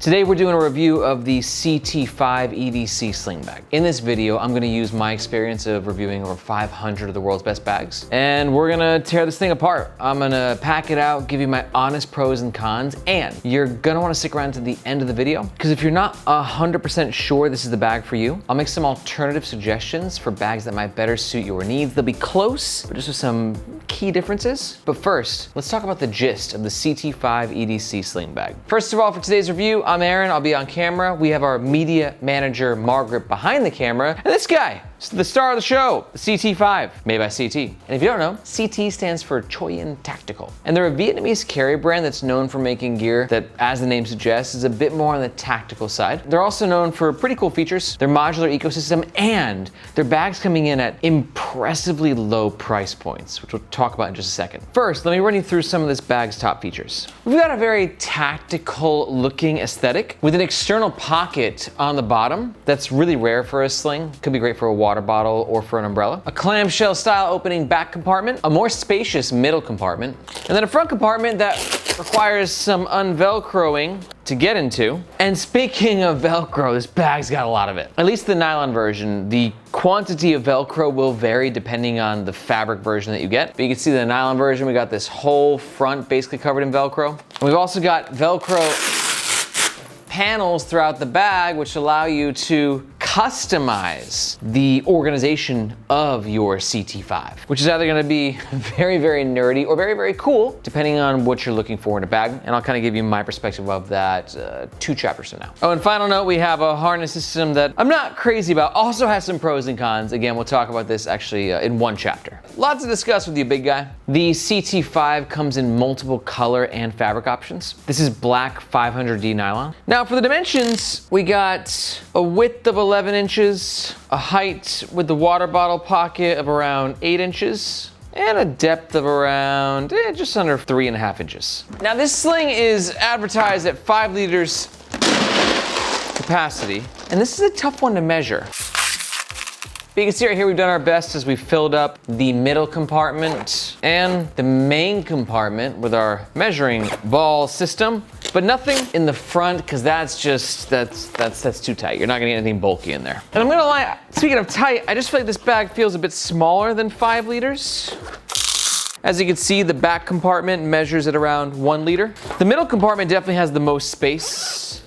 Today we're doing a review of the CT5 EDC Sling Bag. In this video, I'm gonna use my experience of reviewing over 500 of the world's best bags, and we're gonna tear this thing apart. I'm gonna pack it out, give you my honest pros and cons, and you're gonna wanna stick around to the end of the video, because if you're not 100% sure this is the bag for you, I'll make some alternative suggestions for bags that might better suit your needs. They'll be close, but just with some key differences. But first, let's talk about the gist of the CT5 EDC Sling Bag. First of all, for today's review, I'm Aaron, I'll be on camera. We have our media manager, Margaret, behind the camera, and this guy, the star of the show, the CT5, made by CT. And if you don't know, CT stands for CTactical. And they're a Vietnamese carrier brand that's known for making gear that, as the name suggests, is a bit more on the tactical side. They're also known for pretty cool features, their modular ecosystem, and their bags coming in at impressively low price points, which we'll talk about in just a second. First, let me run you through some of this bag's top features. We've got a very tactical looking aesthetic with an external pocket on the bottom that's really rare for a sling. Could be great for a water bottle or for an umbrella. A clamshell style opening back compartment, a more spacious middle compartment, and then a front compartment that requires some unvelcroing to get into. And speaking of Velcro, this bag's got a lot of it. At least the nylon version. The quantity of Velcro will vary depending on the fabric version that you get. But you can see the nylon version, we got this whole front basically covered in Velcro. And we've also got Velcro panels throughout the bag, which allow you to customize the organization of your CT5, which is either gonna be very, very nerdy or very, very cool, depending on what you're looking for in a bag. And I'll kind of give you my perspective of that 2 chapters from now. Oh, and final note, we have a harness system that I'm not crazy about, also has some pros and cons. Again, we'll talk about this actually in one chapter. Lots to discuss with you, big guy. The CT5 comes in multiple color and fabric options. This is black 500D nylon. Now for the dimensions, we got a width of 11 inches, a height with the water bottle pocket of around 8 inches, and a depth of around just under 3.5 inches. Now this sling is advertised at 5 liters capacity, and this is a tough one to measure. But you can see right here, we've done our best as we filled up the middle compartment and the main compartment with our measuring ball system, but nothing in the front, because that's too tight. You're not gonna get anything bulky in there. And I'm gonna lie, speaking of tight, I just feel like this bag feels a bit smaller than 5 liters. As you can see, the back compartment measures at around 1 liter. The middle compartment definitely has the most space.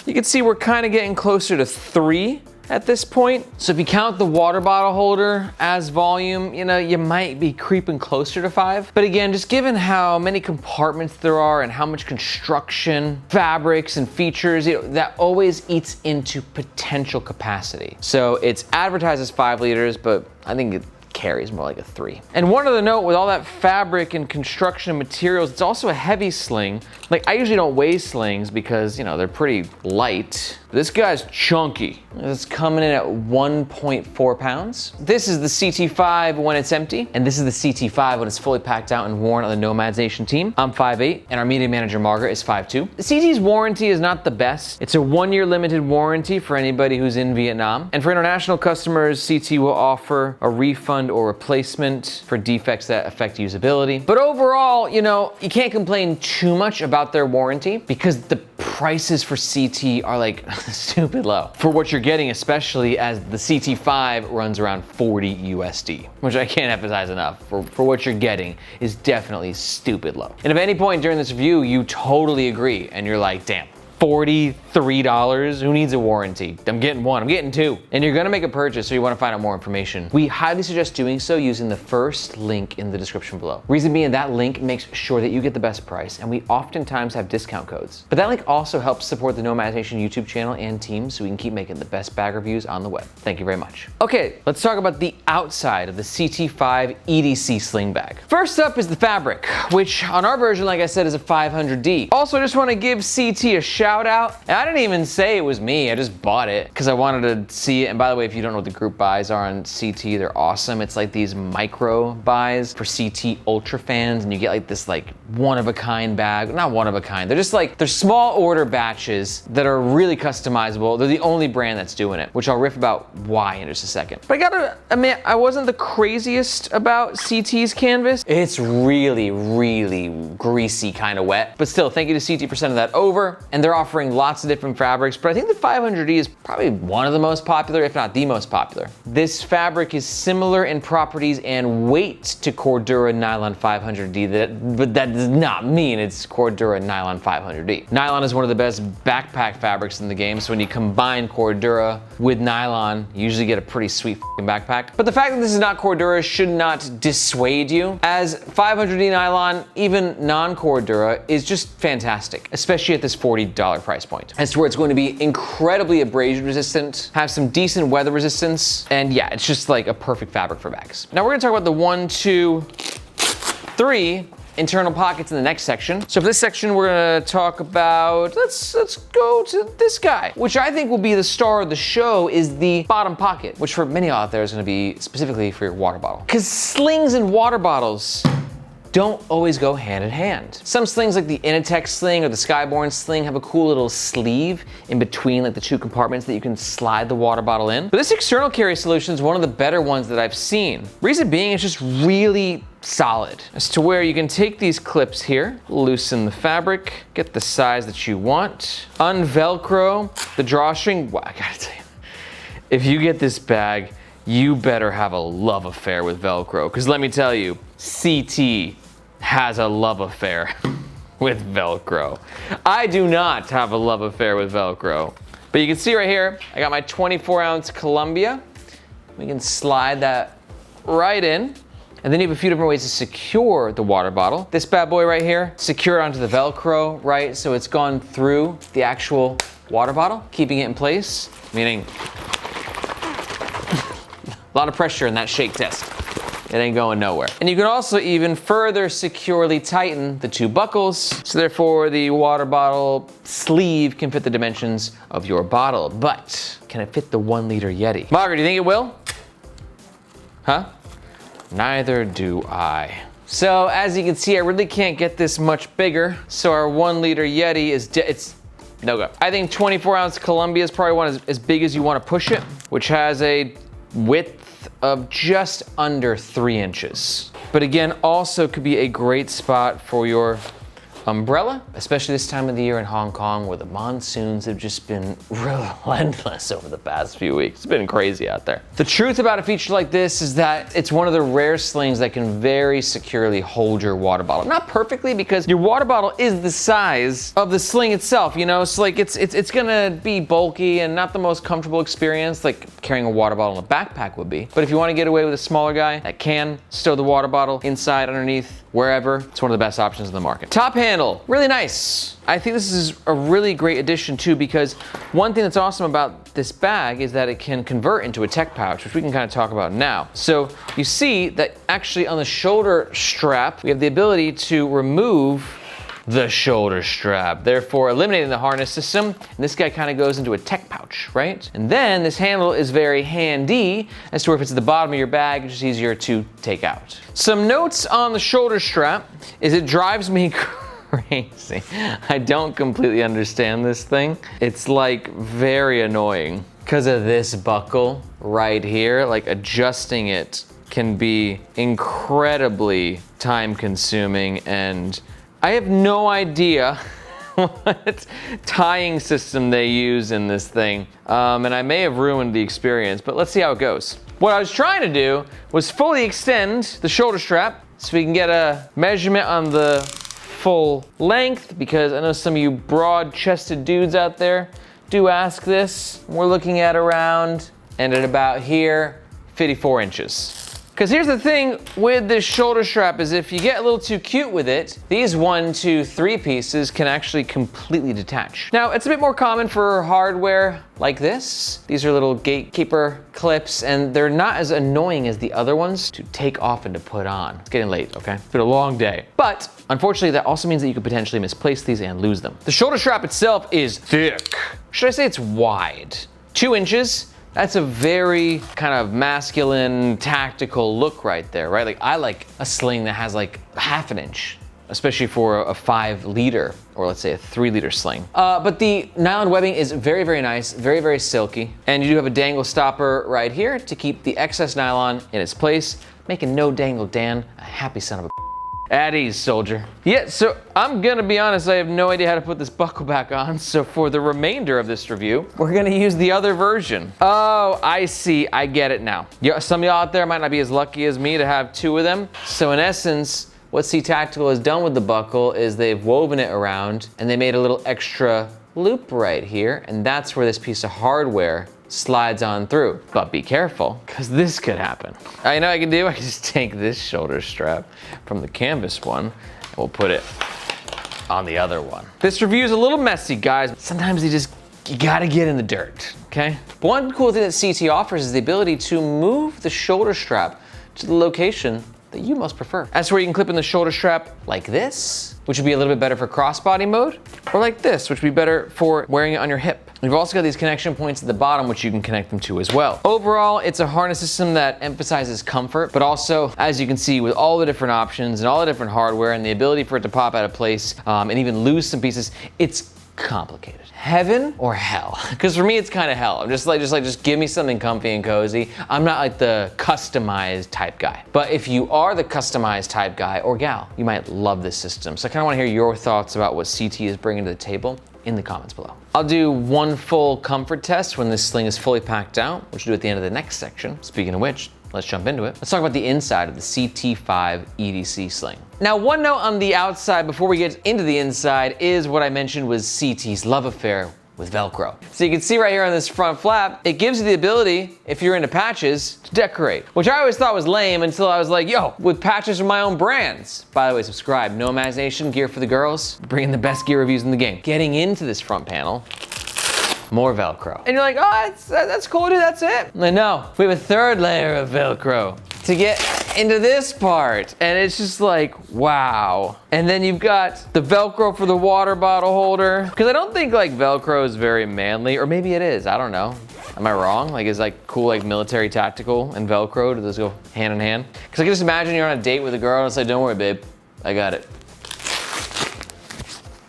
You can see we're kind of getting closer to 3 at this point. So if you count the water bottle holder as volume, you might be creeping closer to 5. But again, just given how many compartments there are and how much construction, fabrics, and features, that always eats into potential capacity. So it's advertised as 5 liters, but I think it carries more like a 3. And one other note, with all that fabric and construction and materials, it's also a heavy sling. Like, I usually don't weigh slings because, they're pretty light. This guy's chunky. It's coming in at 1.4 pounds. This is the CT5 when it's empty, and this is the CT5 when it's fully packed out and worn on the Nomads Nation team. I'm 5'8", and our media manager, Margaret, is 5'2". The CT's warranty is not the best. It's a 1-year limited warranty for anybody who's in Vietnam. And for international customers, CT will offer a refund or replacement for defects that affect usability. But overall, you can't complain too much about their warranty, because the prices for CT are like stupid low for what you're getting, especially as the CT5 runs around 40 USD, which I can't emphasize enough. For what you're getting is definitely stupid low. And if at any point during this review you totally agree and you're like, damn, $43, who needs a warranty? I'm getting 1, I'm getting 2. And you're gonna make a purchase, so you wanna find out more information. We highly suggest doing so using the first link in the description below. Reason being, that link makes sure that you get the best price, and we oftentimes have discount codes. But that link also helps support the Nomads Nation YouTube channel and team, so we can keep making the best bag reviews on the web. Thank you very much. Okay, let's talk about the outside of the CT5 EDC Sling Bag. First up is the fabric, which on our version, like I said, is a 500D. Also, I just wanna give CT a shout out. And I didn't even say it was me, I just bought it because I wanted to see it. And by the way, if you don't know what the group buys are on CT, they're awesome. It's like these micro buys for CT Ultra fans, and you get like this like one-of-a-kind bag. Not one-of-a-kind, they're just like, they're small order batches that are really customizable. They're the only brand that's doing it, which I'll riff about why in just a second. But I gotta admit, I wasn't the craziest about CT's canvas. It's really, really greasy, kind of wet. But still, thank you to CT for sending that over. And they're They're offering lots of different fabrics, but I think the 500E is probably one of the most popular, if not the most popular. This fabric is similar in properties and weight to Cordura Nylon 500D, but that does not mean it's Cordura Nylon 500D. Nylon is one of the best backpack fabrics in the game, so when you combine Cordura with nylon, you usually get a pretty sweet backpack. But the fact that this is not Cordura should not dissuade you, as 500D nylon, even non-Cordura, is just fantastic, especially at this $40 price point. As to where it's going to be incredibly abrasion resistant, have some decent weather resistance, and yeah, it's just like a perfect fabric for bags. Now we're gonna talk about the 1, 2, 3 internal pockets in the next section. So for this section, we're gonna talk about, let's go to this guy, which I think will be the star of the show, is the bottom pocket, which for many out there is gonna be specifically for your water bottle. Because slings and water bottles don't always go hand in hand. Some slings like the Initech sling or the Skyborn sling have a cool little sleeve in between like the two compartments that you can slide the water bottle in. But this external carry solution is one of the better ones that I've seen. Reason being, it's just really solid. As to where you can take these clips here, loosen the fabric, get the size that you want, unvelcro the drawstring. Wow, I gotta tell you, if you get this bag, you better have a love affair with Velcro. Because let me tell you, CT has a love affair with Velcro. I do not have a love affair with Velcro. But you can see right here, I got my 24-ounce Columbia. We can slide that right in. And then you have a few different ways to secure the water bottle. This bad boy right here, secure it onto the Velcro, right? So it's gone through the actual water bottle, keeping it in place, meaning a lot of pressure in that shake test. It ain't going nowhere. And you can also even further securely tighten the two buckles, so therefore the water bottle sleeve can fit the dimensions of your bottle. But can it fit the 1 liter Yeti? Margaret, do you think it will? Huh? Neither do I. So as you can see, I really can't get this much bigger. So our 1 liter Yeti it's no go. I think 24-ounce Columbia is probably one as big as you want to push it, which has a width of just under 3 inches. But again, also could be a great spot for your umbrella, especially this time of the year in Hong Kong where the monsoons have just been relentless over the past few weeks. It's been crazy out there. The truth about a feature like this is that it's one of the rare slings that can very securely hold your water bottle. Not perfectly, because your water bottle is the size of the sling itself, you know? So like it's gonna be bulky and not the most comfortable experience like carrying a water bottle in a backpack would be. But if you wanna get away with a smaller guy that can stow the water bottle inside, underneath, wherever, it's one of the best options in the market. Top handle, really nice. I think this is a really great addition too, because one thing that's awesome about this bag is that it can convert into a tech pouch, which we can kind of talk about now. So you see that actually on the shoulder strap, we have the ability to remove the shoulder strap, therefore eliminating the harness system. And this guy kind of goes into a tech pouch, right? And then this handle is very handy as to where if it's at the bottom of your bag, it's just easier to take out. Some notes on the shoulder strap is it drives me crazy. I don't completely understand this thing. It's like very annoying because of this buckle right here. Like adjusting it can be incredibly time consuming, and I have no idea what tying system they use in this thing. And I may have ruined the experience, but let's see how it goes. What I was trying to do was fully extend the shoulder strap so we can get a measurement on the full length, because I know some of you broad-chested dudes out there do ask this. We're looking at around, and at about here, 54 inches. Because here's the thing with this shoulder strap is if you get a little too cute with it, these 1, 2, 3 pieces can actually completely detach. Now, it's a bit more common for hardware like this. These are little gatekeeper clips, and they're not as annoying as the other ones to take off and to put on. It's getting late, okay? It's been a long day. But unfortunately, that also means that you could potentially misplace these and lose them. The shoulder strap itself is thick. Should I say it's wide? 2 inches. That's a very kind of masculine, tactical look right there, right? Like I like a sling that has like ½ an inch, especially for a 5 liter, or let's say a 3 liter sling. But the nylon webbing is very, very nice, very, very silky. And you do have a dangle stopper right here to keep the excess nylon in its place, making no dangle Dan a happy son of a At ease, soldier. Yeah, so I'm gonna be honest, I have no idea how to put this buckle back on, so for the remainder of this review, we're gonna use the other version. Oh, I see, I get it now. Yeah, some of y'all out there might not be as lucky as me to have two of them. So in essence, what CTactical has done with the buckle is they've woven it around and they made a little extra loop right here, and that's where this piece of hardware slides on through. But be careful, because this could happen. I know what I can do, I can just take this shoulder strap from the canvas one, and we'll put it on the other one. This review is a little messy, guys. Sometimes you gotta get in the dirt, okay? But one cool thing that CT offers is the ability to move the shoulder strap to the location that you most prefer. That's where you can clip in the shoulder strap like this, which would be a little bit better for crossbody mode, or like this, which would be better for wearing it on your hip. We've also got these connection points at the bottom, which you can connect them to as well. Overall, it's a harness system that emphasizes comfort, but also, as you can see, with all the different options and all the different hardware and the ability for it to pop out of place and even lose some pieces, it's complicated. Heaven or hell? Because for me, it's kind of hell. I'm just give me something comfy and cozy. I'm not like the customized type guy. But if you are the customized type guy or gal, you might love this system. So I kind of want to hear your thoughts about what CT is bringing to the table in the comments below. I'll do one full comfort test when this sling is fully packed out, which we'll do at the end of the next section. Speaking of which, let's jump into it. Let's talk about the inside of the CT5 EDC Sling. Now, one note on the outside before we get into the inside is what I mentioned was CT's love affair with Velcro. So you can see right here on this front flap, it gives you the ability, if you're into patches, to decorate, which I always thought was lame until I was like, yo, with patches from my own brands. By the way, subscribe, no imagination, gear for the girls, bringing the best gear reviews in the game. Getting into this front panel, more Velcro. And you're like, oh, that's cool, dude, that's it. No, we have a third layer of Velcro to get into this part. And it's just like, wow. And then you've got the Velcro for the water bottle holder. Because I don't think like Velcro is very manly, or maybe it is, I don't know. Am I wrong? Like, is like cool, like military tactical and Velcro, do those go hand in hand? Because I can just imagine you're on a date with a girl and it's like, don't worry, babe, I got it.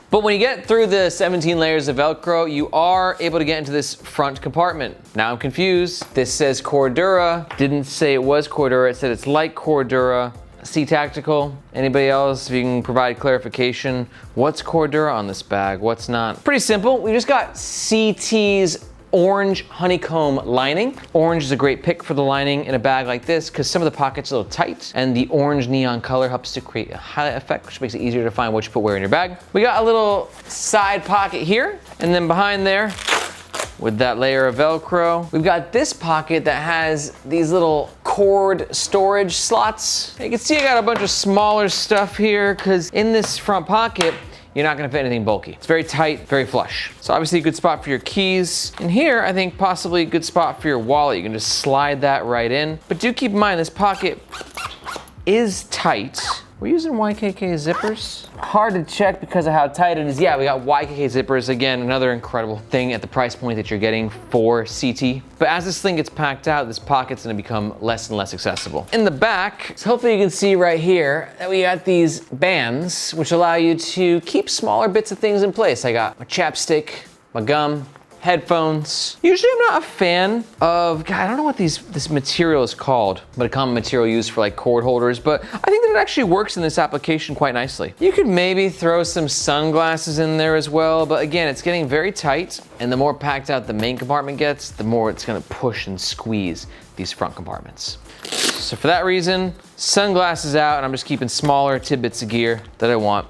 But when you get through the 17 layers of Velcro, you are able to get into this front compartment. Now I'm confused. This says Cordura. Didn't say it was Cordura. It said it's like Cordura. CTactical. Anybody else, if you can provide clarification, what's Cordura on this bag? What's not? Pretty simple. We just got CT's orange honeycomb lining. Orange is a great pick for the lining in a bag like this because some of the pockets are a little tight and the orange neon color helps to create a highlight effect, which makes it easier to find what you put where in your bag. We got a little side pocket here, and then behind there, with that layer of Velcro, we've got this pocket that has these little cord storage slots. You can see I got a bunch of smaller stuff here because in this front pocket, you're not gonna fit anything bulky. It's very tight, very flush. So obviously a good spot for your keys. And here, I think possibly a good spot for your wallet. You can just slide that right in. But do keep in mind, this pocket is tight. We're using YKK zippers. Hard to check because of how tight it is. Yeah, we got YKK zippers. Again, another incredible thing at the price point that you're getting for CT. But as this thing gets packed out, this pocket's gonna become less and less accessible. In the back, so hopefully you can see right here that we got these bands, which allow you to keep smaller bits of things in place. I got my chapstick, my gum, headphones. Usually I'm not a fan of, God, I don't know what this material is called, but a common material used for like cord holders, but I think that it actually works in this application quite nicely. You could maybe throw some sunglasses in there as well, but again, it's getting very tight, and the more packed out the main compartment gets, the more it's gonna push and squeeze these front compartments. So for that reason, sunglasses out, and I'm just keeping smaller tidbits of gear that I want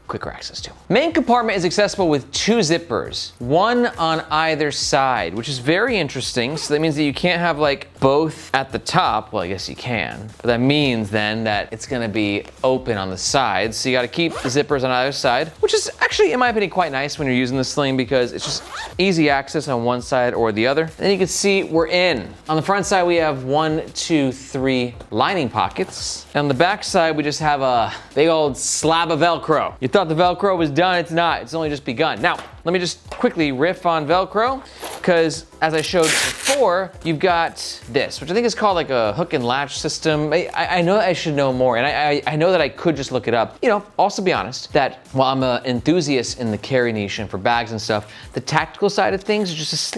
quicker access to. Main compartment is accessible with two zippers, one on either side, which is very interesting. So that means that you can't have like both at the top. Well, I guess you can, but that means then that it's gonna be open on the sides. So you gotta keep the zippers on either side, which is actually, in my opinion, quite nice when you're using the sling because it's just easy access on one side or the other. Then you can see we're in. On the front side, we have 1, 2, 3 lining pockets. And on the back side, we just have a big old slab of Velcro. You thought the Velcro was done, it's not, it's only just begun. Now, let me just quickly riff on Velcro, because as I showed before, you've got this, which I think is called like a hook and latch system. I know I should know more, and I know that I could just look it up. You know, also be honest that while I'm an enthusiast in the carry niche and for bags and stuff, the tactical side of things is just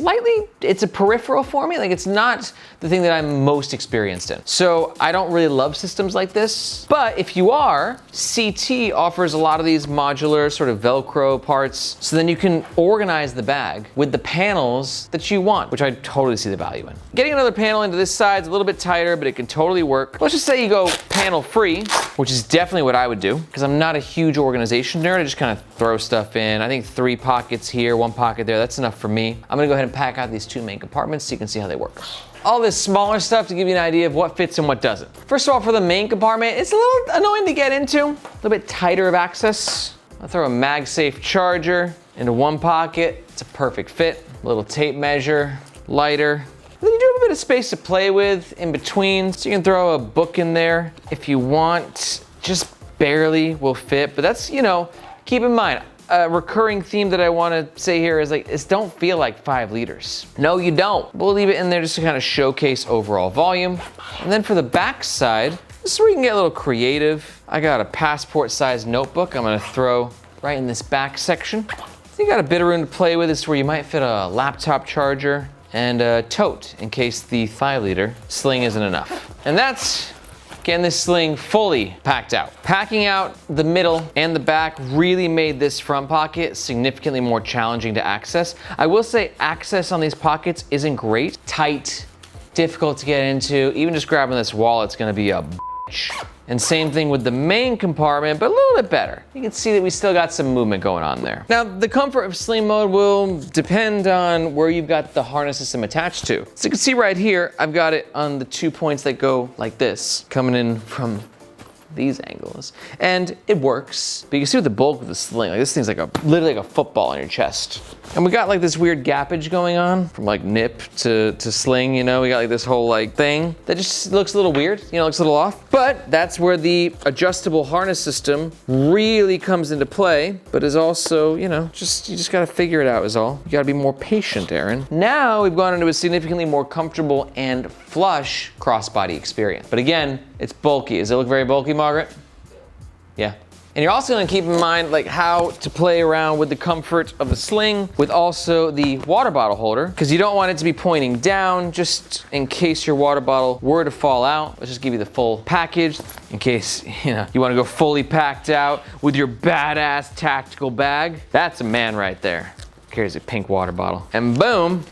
it's a peripheral for me. Like, it's not the thing that I'm most experienced in. So I don't really love systems like this, but if you are, CT offers a lot of these modular sort of Velcro parts, so then you can organize the bag with the panels that you want, which I totally see the value in. Getting another panel into this side is a little bit tighter, but it can totally work. Let's just say you go panel free, which is definitely what I would do, because I'm not a huge organization nerd. I just kind of throw stuff in. I think 3 pockets here, 1 pocket there, that's enough for me. I'm gonna go ahead and pack out these 2 main compartments so you can see how they work. All this smaller stuff to give you an idea of what fits and what doesn't. First of all, for the main compartment, it's a little annoying to get into, a little bit tighter of access. I'll throw a MagSafe charger into 1 pocket. It's a perfect fit. A little tape measure, lighter. Then you do have a bit of space to play with in between, so you can throw a book in there if you want. Just barely will fit, but that's, you know, keep in mind, a recurring theme that I want to say here is don't feel like 5 liters. No, you don't. We'll leave it in there just to kind of showcase overall volume. And then for the back side, this is where you can get a little creative. I got a passport-sized notebook I'm gonna throw right in this back section. So you got a bit of room to play with. This is where you might fit a laptop charger and a tote in case the 5 liter sling isn't enough. And that's getting this sling fully packed out. Packing out the middle and the back really made this front pocket significantly more challenging to access. I will say access on these pockets isn't great. Tight, difficult to get into. Even just grabbing this wallet's gonna be a bitch. And same thing with the main compartment, but a little bit better. You can see that we still got some movement going on there. Now, the comfort of sling mode will depend on where you've got the harness system attached to. So you can see right here, I've got it on the 2 points that go like this, coming in from these angles. And it works, but you can see with the bulk of the sling, like this thing's like literally like a football on your chest. And we got like this weird gappage going on from like nip to sling, you know, we got like this whole like thing that just looks a little weird, you know, looks a little off. But that's where the adjustable harness system really comes into play, but is also, you know, you just gotta figure it out is all. You gotta be more patient, Aaron. Now we've gone into a significantly more comfortable and flush crossbody experience. But again, it's bulky. Does it look very bulky, Margaret? Yeah. And you're also gonna keep in mind like how to play around with the comfort of the sling with also the water bottle holder, because you don't want it to be pointing down just in case your water bottle were to fall out. Let's just give you the full package in case, you know, you wanna go fully packed out with your badass tactical bag. That's a man right there. Carries a pink water bottle. And boom,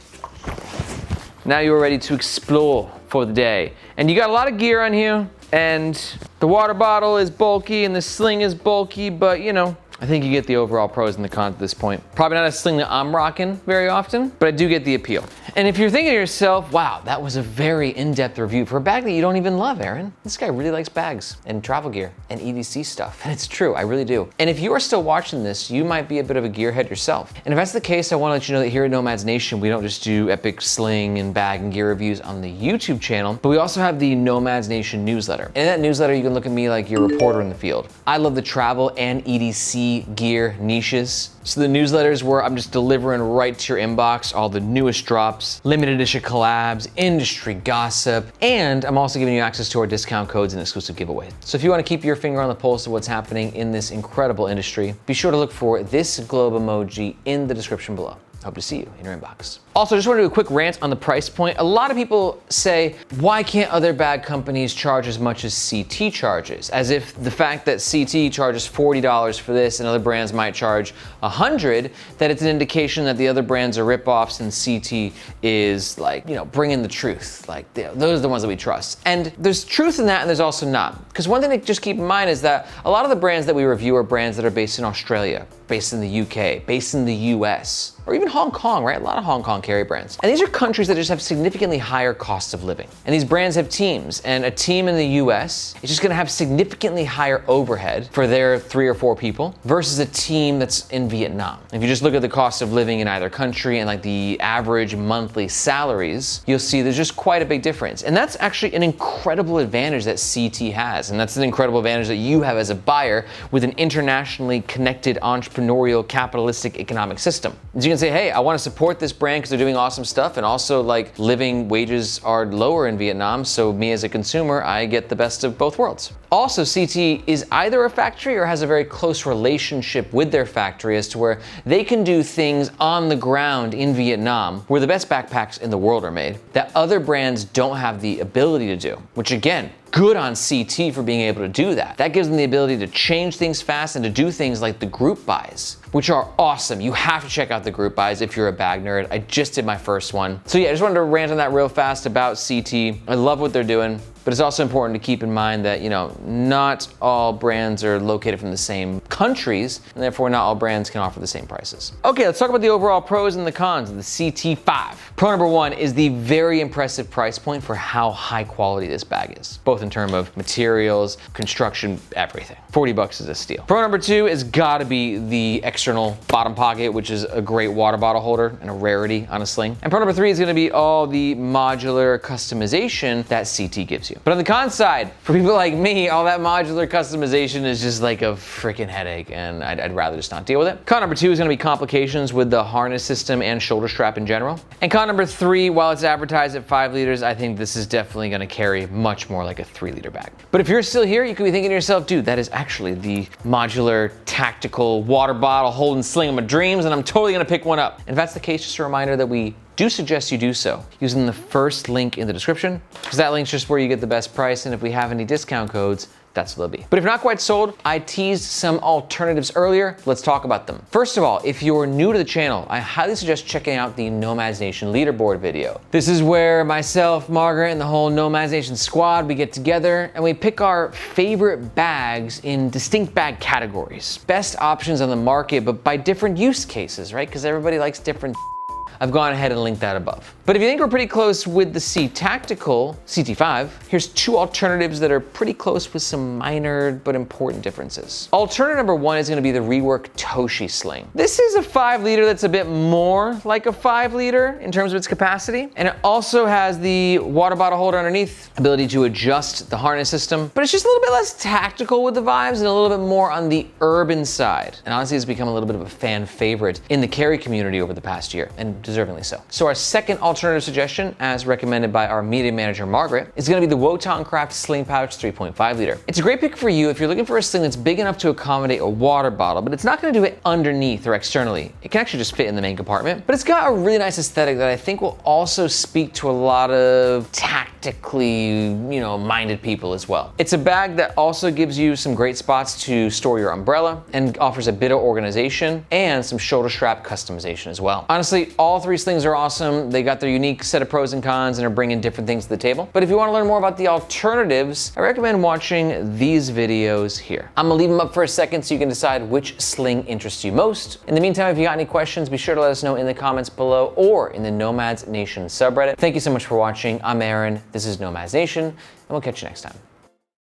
now you're ready to explore for the day. And you got a lot of gear on here, and the water bottle is bulky and the sling is bulky, but you know, I think you get the overall pros and the cons at this point. Probably not a sling that I'm rocking very often, but I do get the appeal. And if you're thinking to yourself, wow, that was a very in-depth review for a bag that you don't even love, Aaron. This guy really likes bags and travel gear and EDC stuff. And it's true, I really do. And if you are still watching this, you might be a bit of a gearhead yourself. And if that's the case, I wanna let you know that here at Nomads Nation, we don't just do epic sling and bag and gear reviews on the YouTube channel, but we also have the Nomads Nation newsletter. And in that newsletter, you can look at me like your reporter in the field. I love the travel and EDC gear niches. So the newsletter is where I'm just delivering right to your inbox all the newest drops, limited edition collabs, industry gossip, and I'm also giving you access to our discount codes and exclusive giveaways. So if you want to keep your finger on the pulse of what's happening in this incredible industry, be sure to look for this globe emoji in the description below. Hope to see you in your inbox. Also, just want to do a quick rant on the price point. A lot of people say, why can't other bag companies charge as much as CT charges? As if the fact that CT charges $40 for this and other brands might charge $100, that it's an indication that the other brands are ripoffs and CT is like, you know, bringing the truth. Like, those are the ones that we trust. And there's truth in that and there's also not. Because one thing to just keep in mind is that a lot of the brands that we review are brands that are based in Australia, based in the UK, based in the US, or even Hong Kong, right? A lot of Hong Kong carry brands. And these are countries that just have significantly higher costs of living. And these brands have teams, and a team in the US is just gonna have significantly higher overhead for their 3 or 4 people versus a team that's in Vietnam. If you just look at the cost of living in either country and like the average monthly salaries, you'll see there's just quite a big difference. And that's actually an incredible advantage that CT has. And that's an incredible advantage that you have as a buyer with an internationally connected entrepreneur entrepreneurial, capitalistic economic system. As you can say, hey, I want to support this brand because they're doing awesome stuff, and also like living wages are lower in Vietnam, so me as a consumer, I get the best of both worlds. Also, CT is either a factory or has a very close relationship with their factory as to where they can do things on the ground in Vietnam where the best backpacks in the world are made that other brands don't have the ability to do, which again, good on CT for being able to do that. That gives them the ability to change things fast and to do things like the group buys, which are awesome. You have to check out the group buys if you're a bag nerd. I just did my first one. So yeah, I just wanted to rant on that real fast about CT. I love what they're doing, but it's also important to keep in mind that, you know, not all brands are located from the same countries, and therefore not all brands can offer the same prices. Okay, let's talk about the overall pros and the cons of the CT5. Pro number one is the very impressive price point for how high quality this bag is, both in terms of materials, construction, everything. 40 bucks is a steal. Pro number two has gotta be the external bottom pocket, which is a great water bottle holder and a rarity on a sling. And pro number three is gonna be all the modular customization that CT gives you. But on the con side, for people like me, all that modular customization is just like a freaking headache, and I'd rather just not deal with it. Con number two is gonna be complications with the harness system and shoulder strap in general. And con number three, while it's advertised at 5 liters, I think this is definitely gonna carry much more like a 3-liter bag. But if you're still here, you could be thinking to yourself, dude, that is actually the modular, tactical water bottle holding sling of my dreams, and I'm totally gonna pick one up. And if that's the case, just a reminder that we do suggest you do so using the first link in the description, because that link's just where you get the best price, and if we have any discount codes, that's what they'll be. But if not quite sold, I teased some alternatives earlier. Let's talk about them. First of all, if you're new to the channel, I highly suggest checking out the Nomads Nation leaderboard video. This is where myself, Margaret, and the whole Nomads Nation squad, we get together and we pick our favorite bags in distinct bag categories. Best options on the market, but by different use cases, right? Because everybody likes different. I've gone ahead and linked that above. But if you think we're pretty close with the CTactical CT5, here's two alternatives that are pretty close with some minor but important differences. Alternative number one is gonna be the Rework Toshi sling. This is a 5 liter that's a bit more like a 5 liter in terms of its capacity. And it also has the water bottle holder underneath, ability to adjust the harness system, but it's just a little bit less tactical with the vibes and a little bit more on the urban side. And honestly, it's become a little bit of a fan favorite in the carry community over the past year, and deservingly so. So our second alternative suggestion, as recommended by our media manager, Margaret, is gonna be the Wotancraft Sling Pouch 3.5 liter. It's a great pick for you if you're looking for a sling that's big enough to accommodate a water bottle, but it's not gonna do it underneath or externally. It can actually just fit in the main compartment, but it's got a really nice aesthetic that I think will also speak to a lot of tactically, minded people as well. It's a bag that also gives you some great spots to store your umbrella and offers a bit of organization and some shoulder strap customization as well. Honestly, all three slings are awesome. They got their unique set of pros and cons and are bringing different things to the table. But if you want to learn more about the alternatives, I recommend watching these videos here. I'm gonna leave them up for a second so you can decide which sling interests you most. In the meantime, if you got any questions, be sure to let us know in the comments below or in the Nomads Nation subreddit. Thank you so much for watching. I'm Aaron. This is Nomads Nation, and we'll catch you next time.